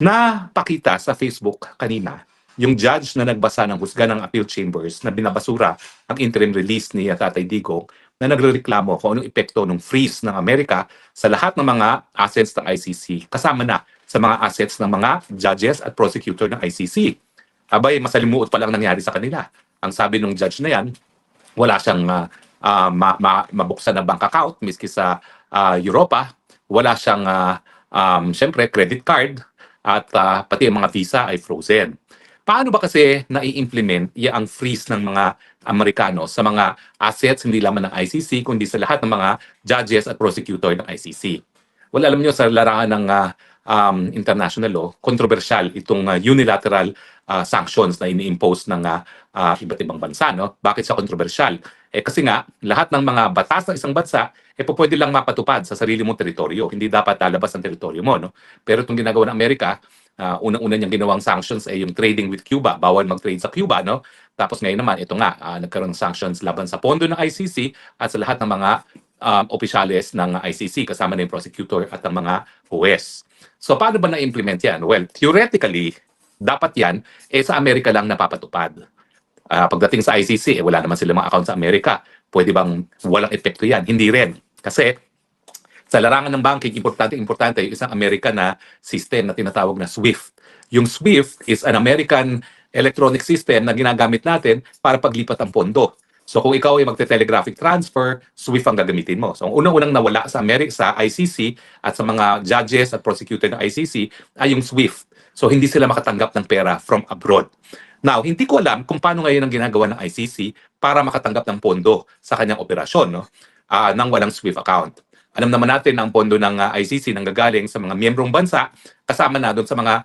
Napakita sa Facebook kanina yung judge na nagbasa ng husga ng appeal chambers na binabasura ang interim release ni Tatay Digong na nagrereklamo kung anong epekto ng freeze ng Amerika sa lahat ng mga assets ng ICC, kasama na sa mga assets ng mga judges at prosecutor ng ICC. Abay, masalimuot pa lang nangyari sa kanila. Ang sabi ng judge na yan, wala siyang mabuksan na bank account miski sa Europa, wala siyang syempre credit card, at pati ang mga visa ay frozen. Paano ba kasi nai-implement ang freeze ng mga Amerikano sa mga assets hindi lamang ng ICC kundi sa lahat ng mga judges at prosecutor ng ICC? Well, alam niyo sa larangan ng international law, kontrobersyal itong unilateral sanctions na ini-impose ng iba't ibang bansa. No? Bakit siya kontrobersyal? Kasi nga, lahat ng mga batas ng isang bansa, pwede lang mapatupad sa sarili mong teritoryo. Hindi dapat lalabas ang teritoryo mo. No? Pero itong ginagawa ng Amerika, unang-una niyang ginawang sanctions ay yung trading with Cuba. Bawal mag-trade sa Cuba. No? Tapos ngayon naman, ito nga, nagkaroon ng sanctions laban sa pondo ng ICC at sa lahat ng mga opisyales ng ICC, kasama na yung prosecutor at ang mga huwes. So paano ba na-implement yan? Well, theoretically, dapat yan sa Amerika lang napapatupad. Pagdating sa ICC, wala naman sila mga account sa Amerika. Pwede bang walang epekto yan? Hindi rin. Kasi sa larangan ng banking, importante yung isang American na system na tinatawag na SWIFT. Yung SWIFT is an American electronic system na ginagamit natin para paglipat ng pondo. So kung ikaw ay magte-telegraphic transfer, SWIFT ang gagamitin mo. So ang unang-unang nawala sa sa ICC at sa mga judges at prosecutor ng ICC ay yung SWIFT. So hindi sila makatanggap ng pera from abroad. Now, hindi ko alam kung paano ngayon ang ginagawa ng ICC para makatanggap ng pondo sa kanyang operasyon, no? Nang walang SWIFT account. Alam naman natin na ang pondo ng ICC nanggagaling sa mga miyembrong bansa, kasama na doon sa mga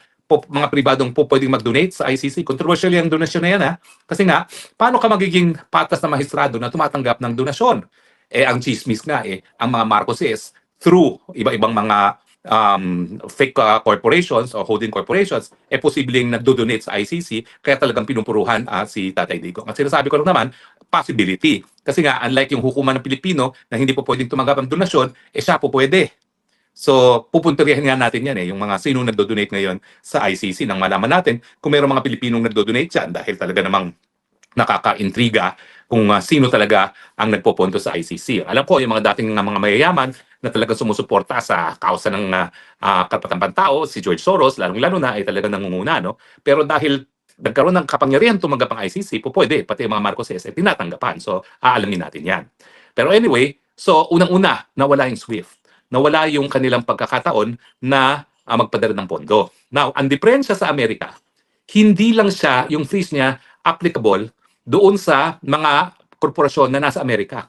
pribadong pwedeng mag-donate sa ICC. Controversial yung donasyon na yan, ha? Kasi nga, paano ka magiging patas na maestrado na tumatanggap ng donasyon? Ang chismis nga, ang mga Marcoses, through iba-ibang mga fake corporations o holding corporations, posibleng nagdo-donate sa ICC, kaya talagang pinupuruhan si Tatay Digong. At sinasabi ko lang naman, possibility. Kasi nga, unlike yung hukuman ng Pilipino na hindi po pwedeng tumanggap ng donasyon, siya po pwede. So, pupunterihan nga natin yan yung mga sino nagdo-donate ngayon sa ICC nang malaman natin kung mayroong mga Pilipinong nagdo-donate dyan dahil talaga namang nakaka-intriga kung sino talaga ang nagpoponto sa ICC. Alam ko, yung mga dating mga mayayaman na talaga sumusuporta sa kausa ng karapatang tao, si George Soros, lalong-lalo na ay talaga nangunguna. No? Pero dahil nagkaroon ng kapangyarihan tumanggap ang ICC, pwede, pati yung mga Marcoses ay tinatanggapan. So, aalamin natin yan. Pero anyway, so unang-una, nawala yung SWIFT. Nawala yung kanilang pagkakataon na magpadala ng pondo. Now, ang diferensya sa Amerika, hindi lang siya, yung freeze niya, applicable doon sa mga korporasyon na nasa Amerika.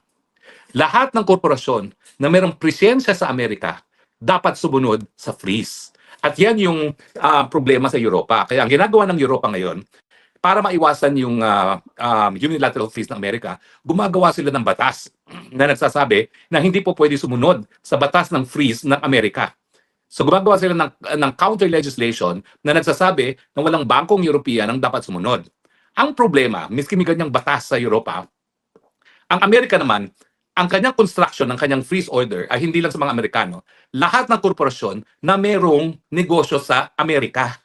Lahat ng korporasyon na mayroong presensya sa Amerika, dapat sumunod sa freeze. At yan yung problema sa Europa. Kaya ang ginagawa ng Europa ngayon, para maiwasan yung unilateral freeze ng Amerika, gumagawa sila ng batas na nagsasabi na hindi po pwede sumunod sa batas ng freeze ng Amerika. So gumagawa sila ng counter legislation na nagsasabi na walang bangkong European ang dapat sumunod. Ang problema, miski may ganyang batas sa Europa, ang Amerika naman, ang kanyang construction ng kanyang freeze order ay hindi lang sa mga Amerikano. Lahat ng korporasyon na mayroong negosyo sa Amerika.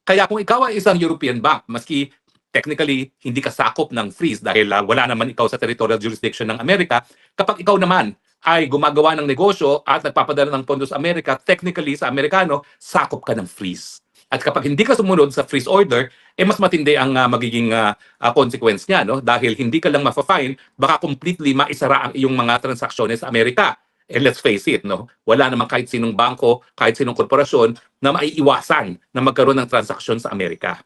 Kaya kung ikaw ay isang European bank, maski technically hindi ka sakop ng freeze dahil wala naman ikaw sa territorial jurisdiction ng Amerika, kapag ikaw naman ay gumagawa ng negosyo at nagpapadala ng pondo sa Amerika, technically sa Amerikano, sakop ka ng freeze. At kapag hindi ka sumunod sa freeze order, mas matindi ang magiging consequence niya, no? Dahil hindi ka lang ma-fine, baka completely maisara ang iyong mga transaksyones sa Amerika. And let's face it, no? Wala namang kahit sinong bangko, kahit sinong korporasyon na maiiwasan na magkaroon ng transaksyon sa Amerika.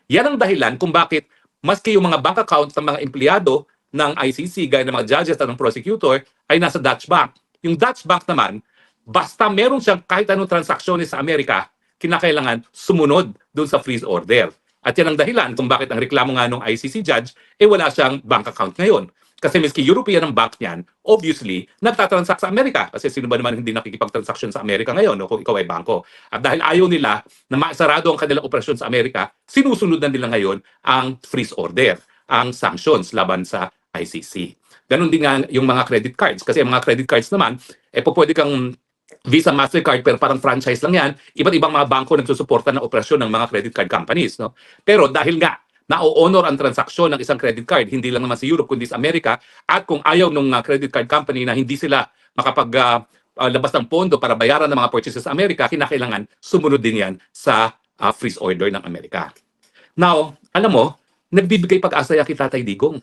Yan ang dahilan kung bakit maski yung mga bank accounts ng mga empleyado ng ICC, gaya ng mga judges at ng prosecutor, ay nasa Dutch Bank. Yung Dutch Bank naman, basta meron siyang kahit anong transaksyones sa Amerika, kinakailangan sumunod doon sa freeze order. At yan ang dahilan kung bakit ang reklamo nga ng ICC judge, wala siyang bank account ngayon. Kasi miski European ang bank niyan, obviously, nagtatransact sa Amerika. Kasi sino ba naman hindi nakikipagtransaksyon sa Amerika ngayon, no, kung ikaw ay bangko. At dahil ayaw nila na maisarado ang kanilang operasyon sa Amerika, sinusunod na nila ngayon ang freeze order, ang sanctions laban sa ICC. Ganon din nga yung mga credit cards. Kasi ang mga credit cards naman, pwede kang Visa, Mastercard, pero parang franchise lang yan. Iba't ibang mga bangko nagsusuporta ng operasyon ng mga credit card companies. No? Pero dahil nga, na-honor ang transaksyon ng isang credit card, hindi lang naman sa Europe, kundi sa Amerika, at kung ayaw ng credit card company na hindi sila labas ng pondo para bayaran ng mga purchases sa Amerika, kinakailangan sumunod din yan sa freeze order ng Amerika. Now, alam mo, nagbibigay pag-asa yan kay Tatay Digong.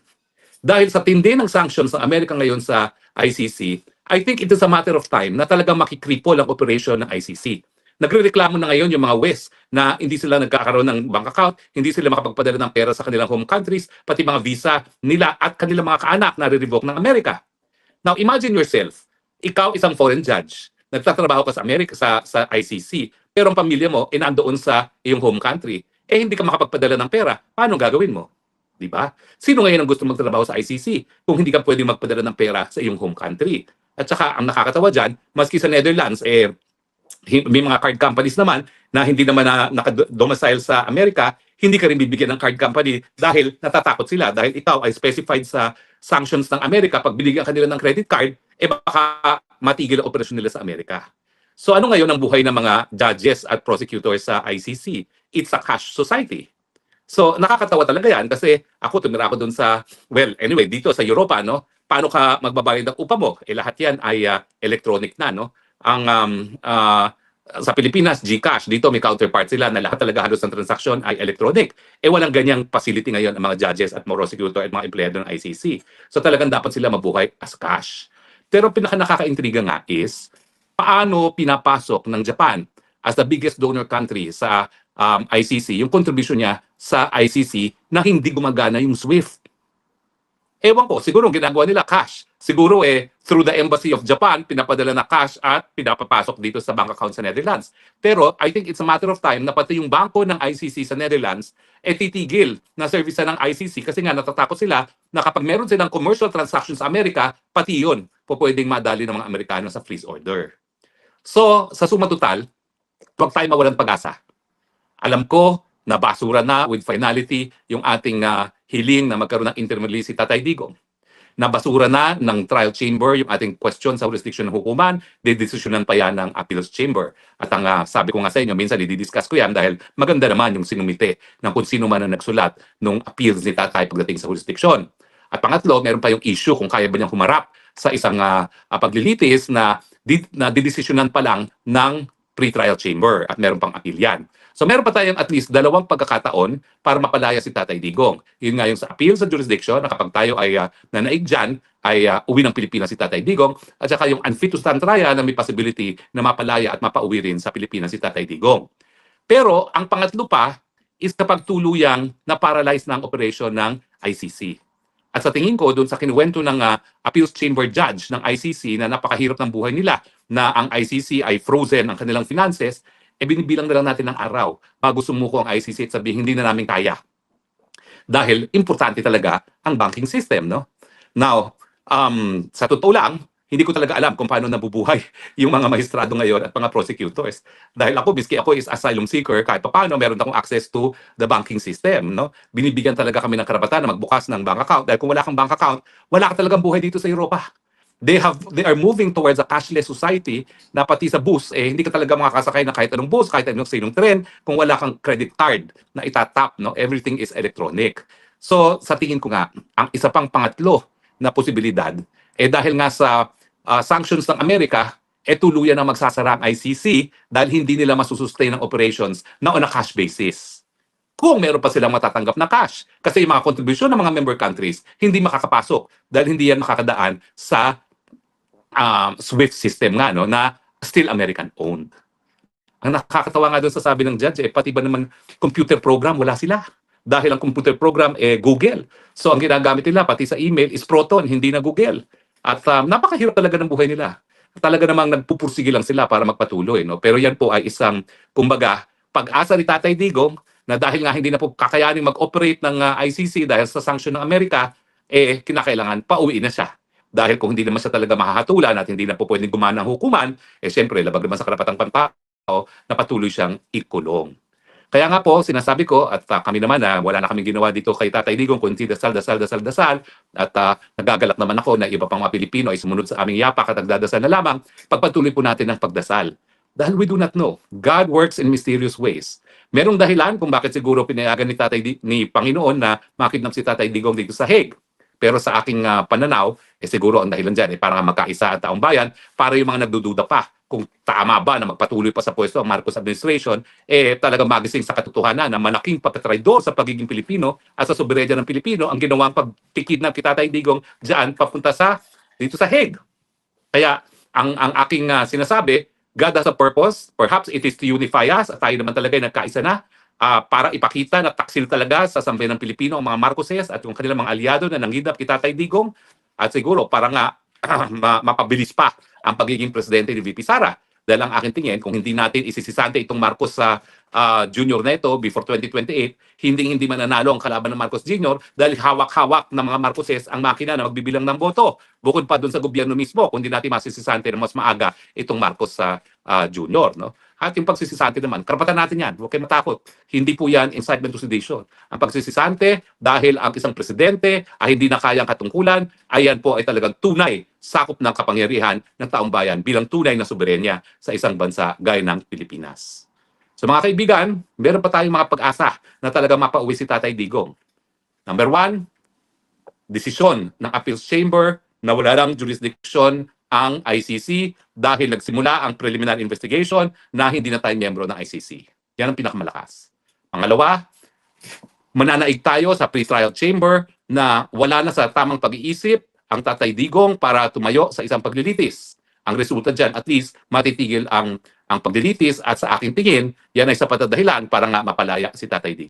Dahil sa tindi ng sanctions ng Amerika ngayon sa ICC, I think it is a matter of time na talagang makikripol ang operation ng ICC. Nagrereklamo na ngayon yung mga West na hindi sila nagkakaroon ng bank account, hindi sila makapagpadala ng pera sa kanilang home countries, pati mga visa nila at kanilang mga kaanak na re-revoke ng Amerika. Now, imagine yourself, ikaw isang foreign judge, nagtatrabaho ka sa Amerika, sa ICC, pero ang pamilya mo nandoon sa iyong home country, hindi ka makapagpadala ng pera, paano gagawin mo? Di ba? Sino ngayon ang gusto magtrabaho sa ICC kung hindi ka pwedeng magpadala ng pera sa iyong home country? At saka, ang nakakatawa dyan, maski sa Netherlands, may mga card companies naman na hindi naman nakadomicile sa Amerika, hindi ka rin bibigyan ng card company dahil natatakot sila. Dahil ikaw ay specified sa sanctions ng Amerika, pag binigyan kanila ng credit card, baka matigil ang operasyon nila sa Amerika. So ano ngayon ang buhay ng mga judges at prosecutors sa ICC? It's a cash society. So nakakatawa talaga yan kasi ako tumira ako doon sa, well, anyway, dito sa Europa, no? Paano ka magbabayad ng upa mo? Lahat yan ay electronic na, no? Sa Pilipinas, GCash, dito may counterpart sila na lahat talaga halos ng transaksyon ay electronic. Walang ganyang facility ngayon ang mga judges at mga prosecutor at mga empleyado ng ICC. So talagang dapat sila mabuhay as cash. Pero pinaka-nakakaintriga nga is, paano pinapasok ng Japan as the biggest donor country sa ICC, yung contribution niya sa ICC na hindi gumagana yung SWIFT. Ewan ko, siguro ginagawa nila cash. Siguro through the Embassy of Japan, pinapadala na cash at pinapapasok dito sa bank account sa Netherlands. Pero I think it's a matter of time na pati yung bangko ng ICC sa Netherlands titigil na service ng ICC kasi nga natatakot sila na kapag meron silang commercial transactions sa Amerika, pati yun pwedeng madali ng mga Amerikano sa freeze order. So, sa suma total, huwag tayo mawalan pag-asa. Alam ko na basura na with finality yung ating hiling na magkaroon ng interim release si Tatay Digong. Nabasura na ng trial chamber yung ating question sa jurisdiction ng hukuman, didesisyonan pa yan ng appeals chamber. At ang sabi ko nga sa inyo, minsan i-discuss ko yan dahil maganda naman yung sinumite ng kung sino man ang nagsulat ng appeals ni Tatay pagdating sa jurisdiction. At pangatlo, meron pa yung issue kung kaya ba niyang humarap sa isang paglilitis na didesisyonan pa lang ng pre-trial chamber at meron pang appeal yan. So meron pa tayong at least 2 pagkakataon para mapalaya si Tatay Digong. Yun nga yung sa appeal sa jurisdiction na kapag tayo ay nanaig dyan, ay uwi ng Pilipinas si Tatay Digong at saka yung unfit to stand trial na may possibility na mapalaya at mapauwi rin sa Pilipinas si Tatay Digong. Pero ang pangatlo pa is kapag tuluyang na-paralyze ng operation ng ICC. At sa tingin ko, doon sa kinuwento ng appeals chamber judge ng ICC na napakahirap ng buhay nila na ang ICC ay frozen ang kanilang finances, binibilang na lang natin ng araw bago sumuko ang ICC at sabihin hindi na namin kaya. Dahil importante talaga ang banking system, no? Now, sa totoo lang, hindi ko talaga alam kung paano nabubuhay yung mga maestrado ngayon at mga prosecutors. Dahil ako, biski ako is asylum seeker, kahit paano meron akong access to the banking system, no? Binibigyan talaga kami ng karapatan na magbukas ng bank account. Dahil kung wala kang bank account, wala ka talagang buhay dito sa Europa. They are moving towards a cashless society na pati sa bus, hindi ka talaga makakasakay na kahit anong bus, kahit anong sinong tren, kung wala kang credit card na itatap, no? Everything is electronic. So, sa tingin ko nga, ang isa pang pangatlo na posibilidad, dahil nga sa sanctions ng Amerika, tuluyan na magsasara ang ICC dahil hindi nila masusustain ang operations na on a cash basis. Kung meron pa silang matatanggap na cash. Kasi yung mga contribution ng mga member countries, hindi makakapasok dahil hindi yan makakadaan sa SWIFT system nga, no, na still American-owned. Ang nakakatawa nga doon sa sabi ng judge, pati ba naman computer program, wala sila. Dahil ang computer program, Google. So ang ginagamit nila, pati sa email, is Proton, hindi na Google. At napakahirap talaga ng buhay nila. Talaga namang nagpupursige lang sila para magpatuloy. No? Pero yan po ay isang, kumbaga, pag-asa ni Tatay Digong, na dahil nga hindi na po kakayanin mag-operate ng ICC dahil sa sanction ng Amerika, kinakailangan pauwi na siya. Dahil kung hindi naman siya talaga mahahatulan at hindi na po pwedeng gumana ng hukuman, siyempre, labag naman sa karapatang pantao na patuloy siyang ikulong. Kaya nga po, sinasabi ko at kami naman na wala na kaming ginawa dito kay Tatay Digong kundi dasal, dasal, dasal, dasal at nagagalak naman ako na iba pang mga Pilipino ay sumunod sa aming yapak at nagdadasal na lamang, pagpatuloy po natin ang pagdasal. Dahil we do not know. God works in mysterious ways. Merong dahilan kung bakit siguro pinayagan ni Panginoon na makidnap si Tatay Digong dito sa Hague. Pero sa aking pananaw, siguro ang dahilan dyan para magkaisa ang taong bayan, para yung mga nagdududa pa kung tama ba na magpatuloy pa sa pwesto ang Marcos administration, talagang magising sa katotohanan na malaking pagkatraidor sa pagiging Pilipino at sa soberenya ng Pilipino ang ginawang pagpikid ng Tatay Digong dyan papunta dito sa Hague. Kaya ang aking sinasabi, God has a purpose. Perhaps it is to unify us at tayo naman talaga ay nagkaisa na para ipakita na taksil talaga sa sambayan ng Pilipino ang mga Marcoses at yung kanilang mga aliado na nanghidap kay Tatay Digong at siguro para nga mapabilis pa ang pagiging presidente ni VP Sara. Dahil ang aking tingin, kung hindi natin isisisante itong Marcos Jr. na ito before 2028, hindi mananalo ang kalaban ng Marcos Jr. dahil hawak-hawak ng mga Marcoses ang makina na magbibilang ng boto. Bukod pa doon sa gobyerno mismo, kung hindi natin masisisante na mas maaga itong Marcos Jr. No? At yung pagsisisante naman, karapatan natin yan. Huwag kayo matakot. Hindi po yan incitement to sedition. Ang pagsisisante, dahil ang isang presidente ay hindi na kayang katungkulan, ayan po ay talagang tunay sakop ng kapangyarihan ng taong bayan bilang tunay na soberenya sa isang bansa gaya ng Pilipinas. So mga kaibigan, meron pa tayong mga pag-asa na talagang mapauwi si Tatay Digong. Number 1, desisyon ng Appeals Chamber na wala lang jurisdiction ang ICC dahil nagsimula ang preliminary investigation na hindi na tayo miyembro ng ICC. Yan ang pinakamalakas. Pangalawa, mananaig tayo sa pre-trial chamber na wala na sa tamang pag-iisip ang Tatay Digong para tumayo sa isang paglilitis. Ang resulta dyan, at least, matitigil ang paglilitis at sa aking tingin, yan ay sapat na dahilan para nga mapalaya si Tatay Digong.